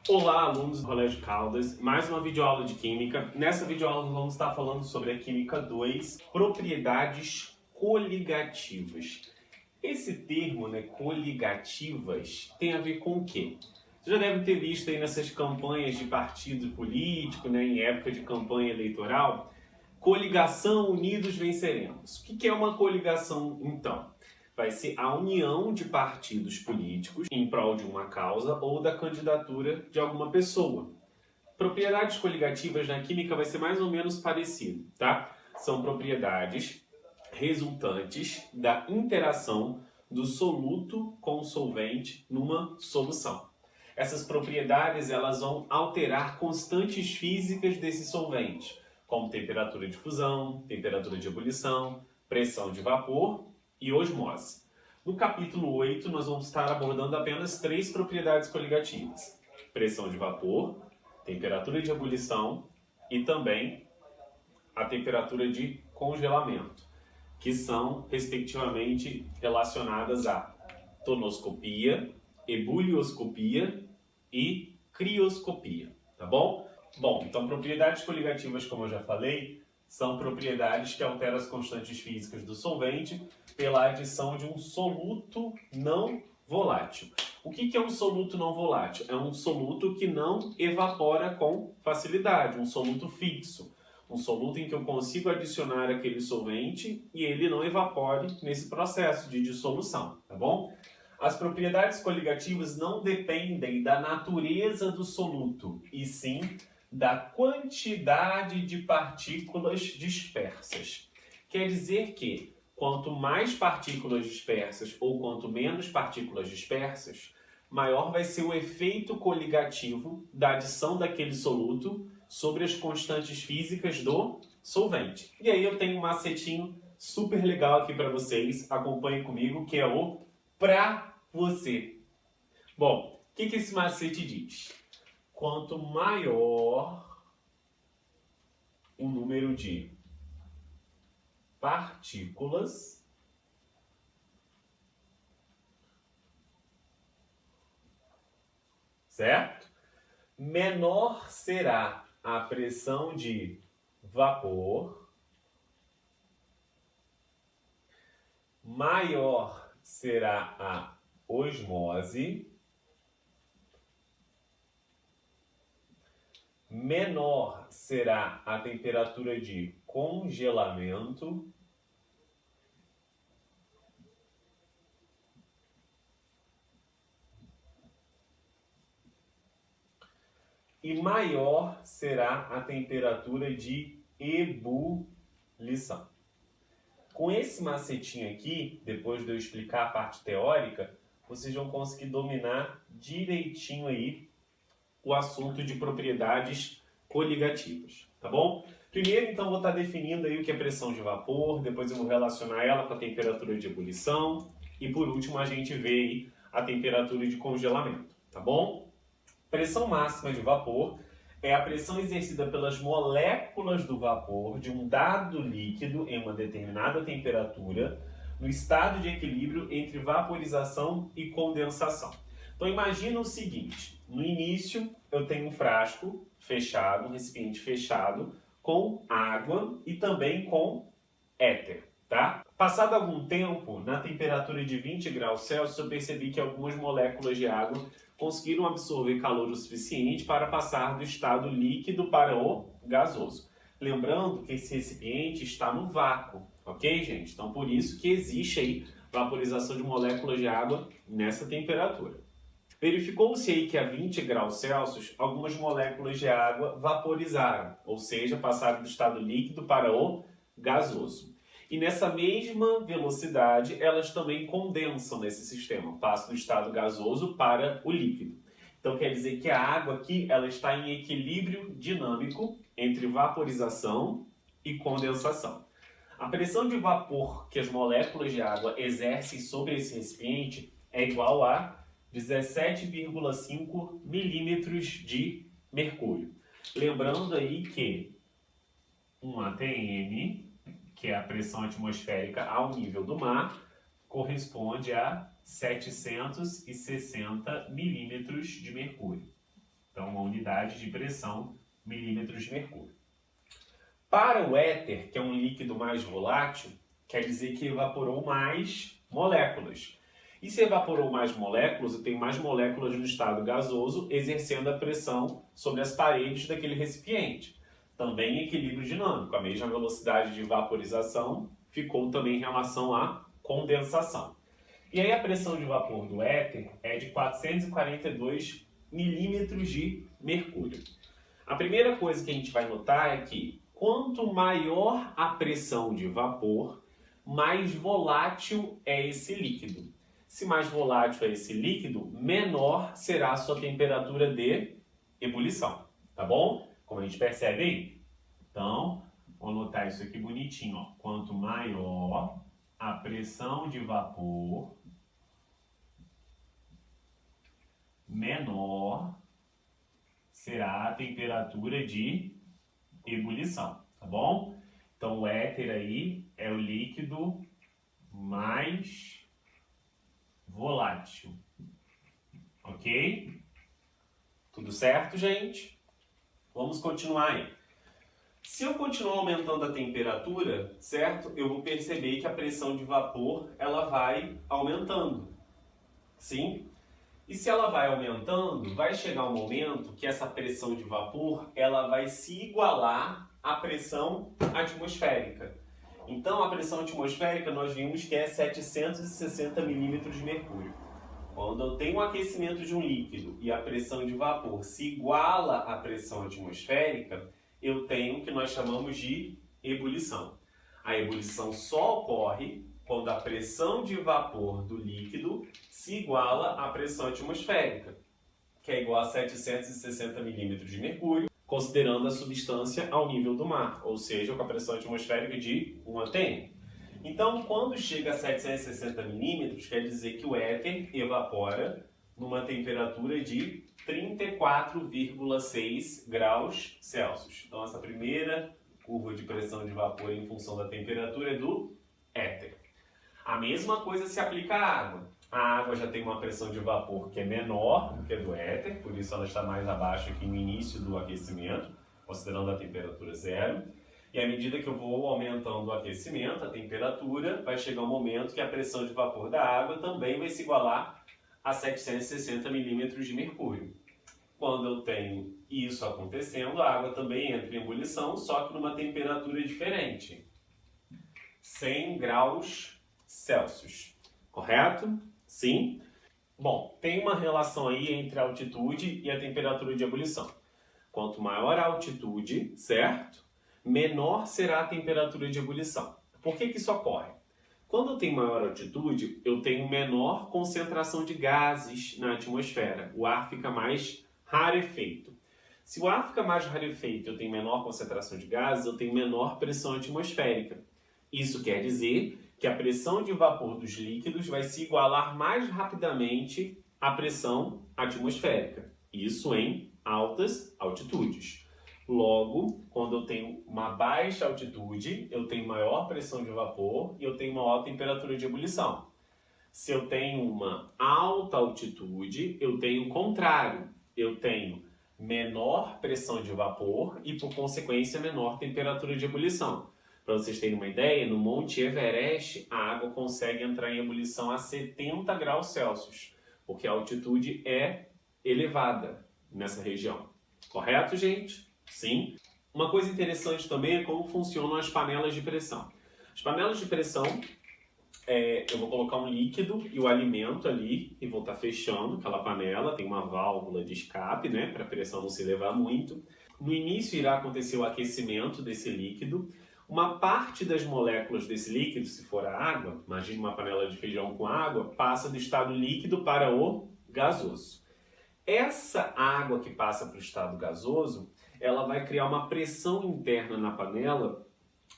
Olá, alunos do Colégio Caldas, mais uma videoaula de Química. Nessa videoaula nós vamos estar falando sobre a Química 2, propriedades coligativas. Esse termo, coligativas, tem a ver com o quê? Você já deve ter visto aí nessas campanhas de partido político, em época de campanha eleitoral, coligação, unidos venceremos. O que é uma coligação, então? Vai ser a união de partidos políticos em prol de uma causa ou da candidatura de alguma pessoa. Propriedades coligativas na química vai ser mais ou menos parecido, tá? São propriedades resultantes da interação do soluto com o solvente numa solução. Essas propriedades elas vão alterar constantes físicas desse solvente, como temperatura de fusão, temperatura de ebulição, pressão de vapor e osmose. No capítulo 8, nós vamos estar abordando apenas 3 propriedades coligativas: pressão de vapor, temperatura de ebulição e também a temperatura de congelamento, que são, respectivamente, relacionadas a tonoscopia, ebulioscopia e crioscopia, tá bom? Bom, então propriedades coligativas, como eu já falei, são propriedades que alteram as constantes físicas do solvente pela adição de um soluto não volátil. O que é um soluto não volátil? É um soluto que não evapora com facilidade, um soluto fixo. Um soluto em que eu consigo adicionar aquele solvente e ele não evapore nesse processo de dissolução, tá bom? As propriedades coligativas não dependem da natureza do soluto, e sim da quantidade de partículas dispersas. Quer dizer que, quanto mais partículas dispersas ou quanto menos partículas dispersas, maior vai ser o efeito coligativo da adição daquele soluto sobre as constantes físicas do solvente. E aí eu tenho um macetinho super legal aqui para vocês, acompanhem comigo, que é o pra você. Bom, o que esse macete diz? Quanto maior o número de partículas, certo? Menor será a pressão de vapor, maior será a osmose, menor será a temperatura de congelamento e maior será a temperatura de ebulição. Com esse macetinho aqui, depois de eu explicar a parte teórica, vocês vão conseguir dominar direitinho aí o assunto de propriedades coligativas, tá bom? Primeiro, então, vou estar definindo aí o que é pressão de vapor, depois eu vou relacionar ela com a temperatura de ebulição e, por último, a gente vê aí a temperatura de congelamento, tá bom? Pressão máxima de vapor é a pressão exercida pelas moléculas do vapor de um dado líquido em uma determinada temperatura no estado de equilíbrio entre vaporização e condensação. Então imagina o seguinte, no início eu tenho um frasco fechado, um recipiente fechado, com água e também com éter, tá? Passado algum tempo, na temperatura de 20 graus Celsius, eu percebi que algumas moléculas de água conseguiram absorver calor o suficiente para passar do estado líquido para o gasoso. Lembrando que esse recipiente está no vácuo, ok, gente? Então, por isso que existe aí vaporização de moléculas de água nessa temperatura. Verificou-se aí que a 20 graus Celsius, algumas moléculas de água vaporizaram, ou seja, passaram do estado líquido para o gasoso. E nessa mesma velocidade, elas também condensam nesse sistema, passam do estado gasoso para o líquido. Então quer dizer que a água aqui ela está em equilíbrio dinâmico entre vaporização e condensação. A pressão de vapor que as moléculas de água exercem sobre esse recipiente é igual a 17,5 milímetros de mercúrio. Lembrando aí que um ATM, que é a pressão atmosférica ao nível do mar, corresponde a 760 milímetros de mercúrio. Então, unidade de pressão, milímetros de mercúrio. Para o éter, que é um líquido mais volátil, quer dizer que evaporou mais moléculas. E se evaporou mais moléculas, eu tenho mais moléculas no estado gasoso exercendo a pressão sobre as paredes daquele recipiente. Também equilíbrio dinâmico, a mesma velocidade de vaporização ficou também em relação à condensação. E aí a pressão de vapor do éter é de 442 milímetros de mercúrio. A primeira coisa que a gente vai notar é que quanto maior a pressão de vapor, mais volátil é esse líquido. Se mais volátil é esse líquido, menor será a sua temperatura de ebulição, tá bom? Como a gente percebe aí. Então, vou anotar isso aqui bonitinho, ó. Quanto maior a pressão de vapor, menor será a temperatura de ebulição, tá bom? Então, o éter aí é o líquido mais volátil, ok? Tudo certo, gente? Vamos continuar aí. Se eu continuar aumentando a temperatura, certo? Eu vou perceber que a pressão de vapor, ela vai aumentando, sim? E se ela vai aumentando, vai chegar um momento que essa pressão de vapor, ela vai se igualar à pressão atmosférica. Então, a pressão atmosférica, nós vimos que é 760 milímetros de mercúrio. Quando eu tenho um aquecimento de um líquido e a pressão de vapor se iguala à pressão atmosférica, eu tenho o que nós chamamos de ebulição. A ebulição só ocorre quando a pressão de vapor do líquido se iguala à pressão atmosférica, que é igual a 760 milímetros de mercúrio, considerando a substância ao nível do mar, ou seja, com a pressão atmosférica de 1 atm. Então, quando chega a 760 milímetros, quer dizer que o éter evapora numa temperatura de 34,6 graus Celsius. Então, essa primeira curva de pressão de vapor em função da temperatura é do éter. A mesma coisa se aplica à água. A água já tem uma pressão de vapor que é menor do que a do éter, por isso ela está mais abaixo aqui no início do aquecimento, considerando a temperatura zero. E à medida que eu vou aumentando o aquecimento, a temperatura, vai chegar um momento que a pressão de vapor da água também vai se igualar a 760 milímetros de mercúrio. Quando eu tenho isso acontecendo, a água também entra em ebulição, só que numa temperatura diferente. 100 graus Celsius. Correto? Sim? Bom, tem uma relação aí entre a altitude e a temperatura de ebulição. Quanto maior a altitude, certo? Menor será a temperatura de ebulição. Por que isso ocorre? Quando eu tenho maior altitude, eu tenho menor concentração de gases na atmosfera. O ar fica mais rarefeito. Se o ar fica mais rarefeito e eu tenho menor concentração de gases, eu tenho menor pressão atmosférica. Isso quer dizer que a pressão de vapor dos líquidos vai se igualar mais rapidamente à pressão atmosférica. Isso em altas altitudes. Logo, quando eu tenho uma baixa altitude, eu tenho maior pressão de vapor e eu tenho maior temperatura de ebulição. Se eu tenho uma alta altitude, eu tenho o contrário. Eu tenho menor pressão de vapor e, por consequência, menor temperatura de ebulição. Para vocês terem uma ideia, no Monte Everest, a água consegue entrar em ebulição a 70 graus Celsius, porque a altitude é elevada nessa região. Correto, gente? Sim. Uma coisa interessante também é como funcionam as panelas de pressão. As panelas de pressão, eu vou colocar um líquido e o alimento ali e vou estar fechando aquela panela, tem uma válvula de escape, né, para a pressão não se elevar muito. No início irá acontecer o aquecimento desse líquido. Uma parte das moléculas desse líquido, se for a água, imagine uma panela de feijão com água, passa do estado líquido para o gasoso. Essa água que passa para o estado gasoso, ela vai criar uma pressão interna na panela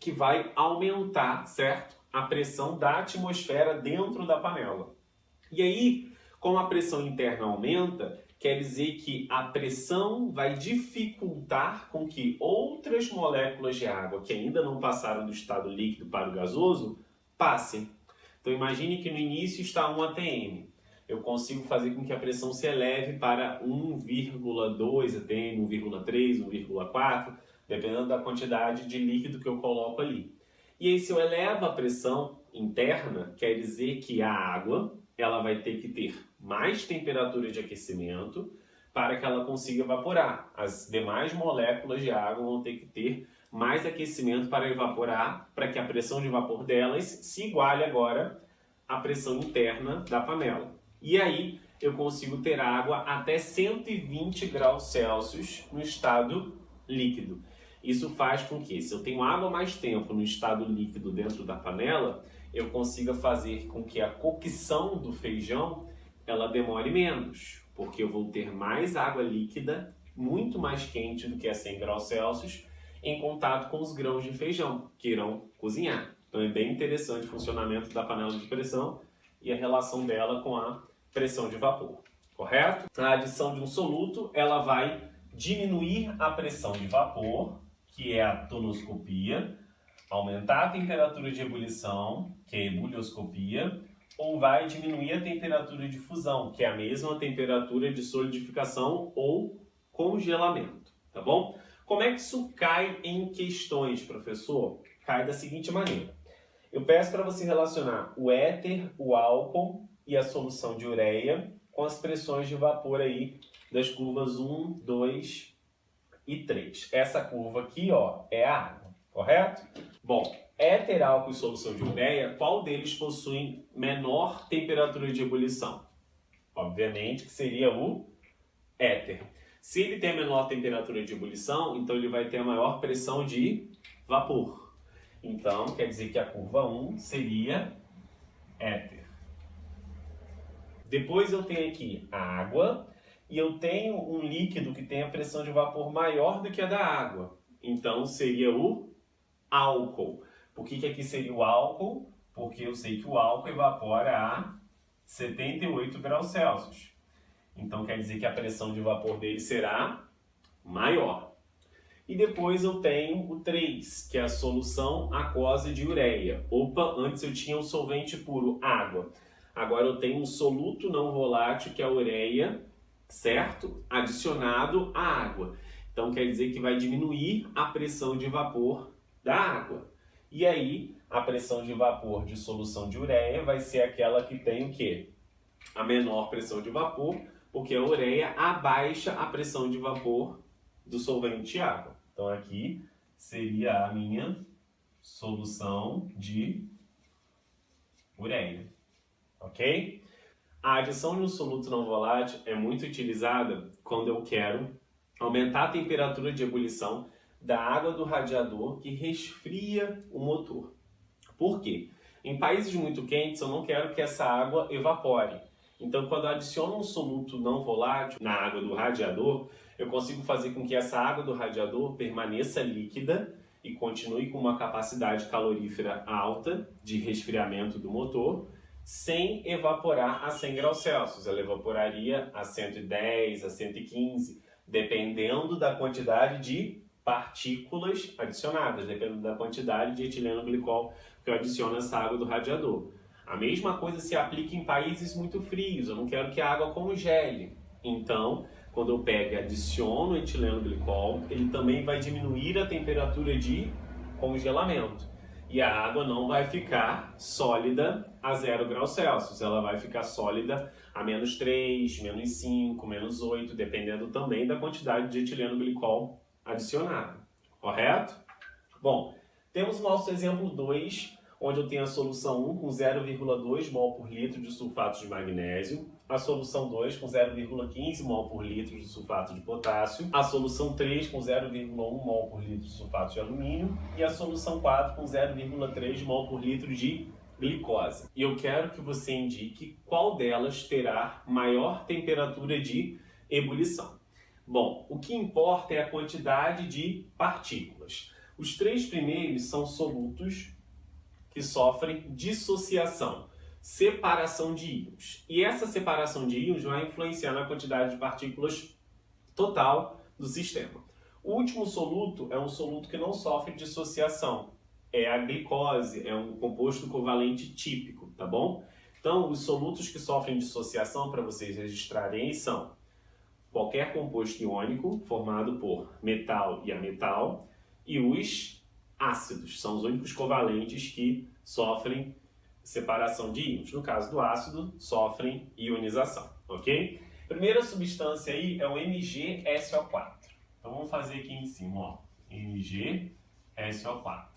que vai aumentar, certo? A pressão da atmosfera dentro da panela. E aí, como a pressão interna aumenta, quer dizer que a pressão vai dificultar com que outras moléculas de água que ainda não passaram do estado líquido para o gasoso passem. Então imagine que no início está 1 atm. eu consigo fazer com que a pressão se eleve para 1,2 atm, 1,3, 1,4, dependendo da quantidade de líquido que eu coloco ali. E aí, se eu elevo a pressão interna, quer dizer que a água ela vai ter que ter mais temperatura de aquecimento para que ela consiga evaporar. As demais moléculas de água vão ter que ter mais aquecimento para evaporar, para que a pressão de vapor delas se iguale agora à pressão interna da panela. E aí eu consigo ter água até 120 graus Celsius no estado líquido. Isso faz com que, se eu tenho água mais tempo no estado líquido dentro da panela, eu consiga fazer com que a cocção do feijão ela demore menos, porque eu vou ter mais água líquida, muito mais quente do que a 100 graus Celsius, em contato com os grãos de feijão, que irão cozinhar. Então é bem interessante o funcionamento da panela de pressão e a relação dela com a pressão de vapor, correto? A adição de um soluto, ela vai diminuir a pressão de vapor, que é a tonoscopia, aumentar a temperatura de ebulição, que é a ebullioscopia, ou vai diminuir a temperatura de fusão, que é a mesma temperatura de solidificação ou congelamento, tá bom? Como é que isso cai em questões, professor? Cai da seguinte maneira. Eu peço para você relacionar o éter, o álcool e a solução de ureia com as pressões de vapor aí das curvas 1, 2 e 3. Essa curva aqui, ó, é a água, correto? Bom, éter, álcool e solução de ureia, qual deles possui menor temperatura de ebulição? Obviamente que seria o éter. Se ele tem a menor temperatura de ebulição, então ele vai ter a maior pressão de vapor. Então, quer dizer que a curva 1 seria éter. Depois eu tenho aqui a água e eu tenho um líquido que tem a pressão de vapor maior do que a da água. Então, seria o álcool. Por que aqui seria o álcool? Porque eu sei que o álcool evapora a 78 graus Celsius. Então, quer dizer que a pressão de vapor dele será maior. E depois eu tenho o 3, que é a solução aquosa de ureia. Opa, antes eu tinha um solvente puro, água. Agora eu tenho um soluto não volátil, que é a ureia, certo? Adicionado à água. Então, quer dizer que vai diminuir a pressão de vapor da água. E aí, a pressão de vapor de solução de ureia vai ser aquela que tem o quê? A menor pressão de vapor, porque a ureia abaixa a pressão de vapor do solvente água. Então aqui seria a minha solução de ureia, ok? A adição de um soluto não volátil é muito utilizada quando eu quero aumentar a temperatura de ebulição da água do radiador que resfria o motor. Por quê? Em países muito quentes eu não quero que essa água evapore. Então, quando eu adiciono um soluto não volátil na água do radiador, eu consigo fazer com que essa água do radiador permaneça líquida e continue com uma capacidade calorífera alta de resfriamento do motor, sem evaporar a 100 graus Celsius. Ela evaporaria a 110, a 115, dependendo da quantidade de partículas adicionadas, dependendo da quantidade de etileno glicol que eu adiciono nessa água do radiador. A mesma coisa se aplica em países muito frios, eu não quero que a água congele. Então, quando eu pego e adiciono etileno glicol, ele também vai diminuir a temperatura de congelamento. E a água não vai ficar sólida a 0 graus Celsius, ela vai ficar sólida a menos 3, menos 5, menos 8, dependendo também da quantidade de etileno glicol adicionado. Correto? Bom, temos o nosso exemplo 2, onde eu tenho a solução 1 com 0,2 mol por litro de sulfato de magnésio, a solução 2 com 0,15 mol por litro de sulfato de potássio, a solução 3 com 0,1 mol por litro de sulfato de alumínio e a solução 4 com 0,3 mol por litro de glicose. E eu quero que você indique qual delas terá maior temperatura de ebulição. Bom, o que importa é a quantidade de partículas. Os 3 primeiros são solutos que sofrem dissociação, separação de íons. E essa separação de íons vai influenciar na quantidade de partículas total do sistema. O último soluto é um soluto que não sofre dissociação. É a glicose, é um composto covalente típico, tá bom? Então, os solutos que sofrem dissociação, para vocês registrarem aí, são qualquer composto iônico formado por metal e ametal, e os ácidos, são os únicos covalentes que sofrem separação de íons. No caso do ácido, sofrem ionização, ok? Primeira substância aí é o MgSO4. Então vamos fazer aqui em cima, ó, MgSO4.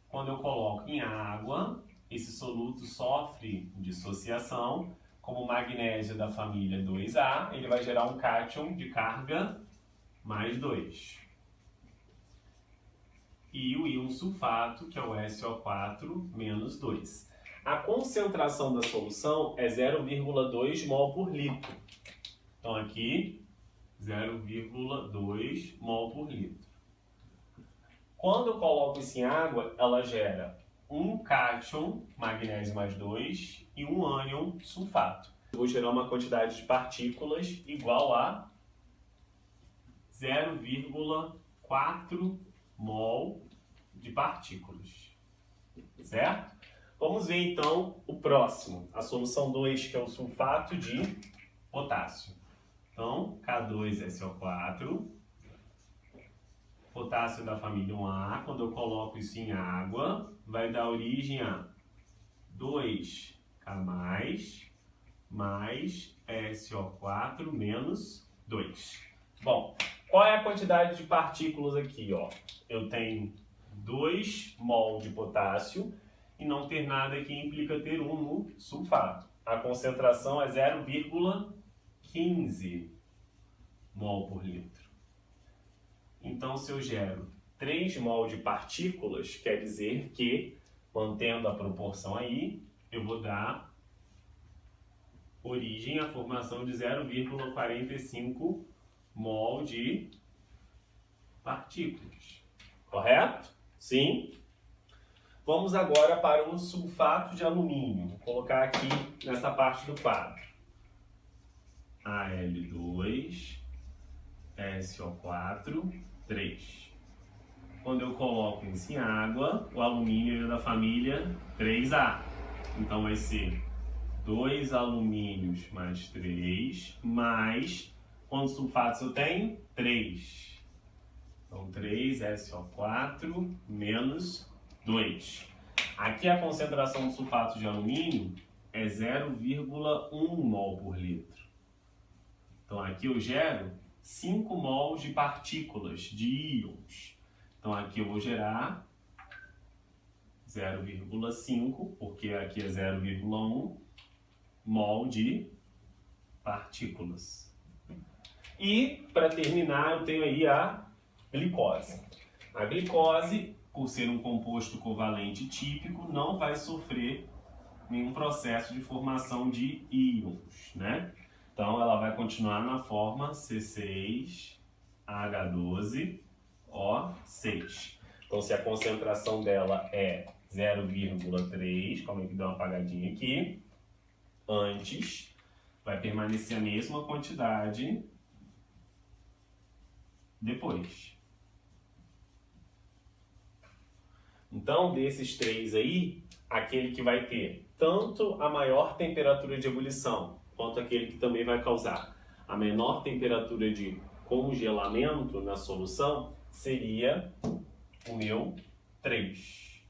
Quando eu coloco em água, esse soluto sofre dissociação. Como o magnésio da família 2A, ele vai gerar um cátion de carga mais 2. E o íon sulfato, que é o SO4 menos 2. A concentração da solução é 0,2 mol por litro. Então aqui, 0,2 mol por litro. Quando eu coloco isso em água, ela gera um cátion, magnésio mais 2, e um ânion, sulfato. Eu vou gerar uma quantidade de partículas igual a 0,4 mol de partículas. Certo? Vamos ver então o próximo, a solução 2, que é o sulfato de potássio. Então, K2SO4, potássio da família 1A, quando eu coloco isso em água, vai dar origem a 2K+, mais SO4 menos 2. Bom, qual é a quantidade de partículas aqui? Ó? Eu tenho 2 mol de potássio e não ter nada aqui implica ter 1 no sulfato. A concentração é 0,15 mol por litro. Então, se eu gero 3 mol de partículas, quer dizer que, mantendo a proporção aí, eu vou dar origem à formação de 0,45 mol de partículas. Correto? Sim. Vamos agora para o sulfato de alumínio. Vou colocar aqui nessa parte do quadro. Al2, SO4, 3. Quando eu coloco isso em água, o alumínio é da família 3A. Então vai ser 2 alumínios mais 3, mais quantos sulfatos eu tenho? 3. Então 3 SO4 menos 2. Aqui a concentração do sulfato de alumínio é 0,1 mol por litro. Então aqui eu gero 5 mols de partículas, de íons. Então aqui eu vou gerar 0,5, porque aqui é 0,1 mol de partículas. E, para terminar, eu tenho aí a glicose. A glicose, por ser um composto covalente típico, não vai sofrer nenhum processo de formação de íons, né? Então, ela vai continuar na forma C6H12O6. Então, se a concentração dela é 0,3, calma aí que deu uma apagadinha aqui, antes vai permanecer a mesma quantidade depois. Então, desses três aí, aquele que vai ter tanto a maior temperatura de ebulição, quanto aquele que também vai causar a menor temperatura de congelamento na solução, seria o meu 3.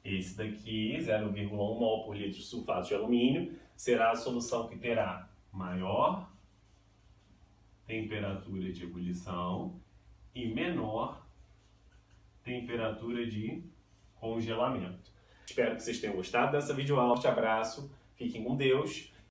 Esse daqui, 0,1 mol por litro de sulfato de alumínio, será a solução que terá maior temperatura de ebulição e menor temperatura de congelamento. Espero que vocês tenham gostado dessa videoaula. Um forte abraço, fiquem com Deus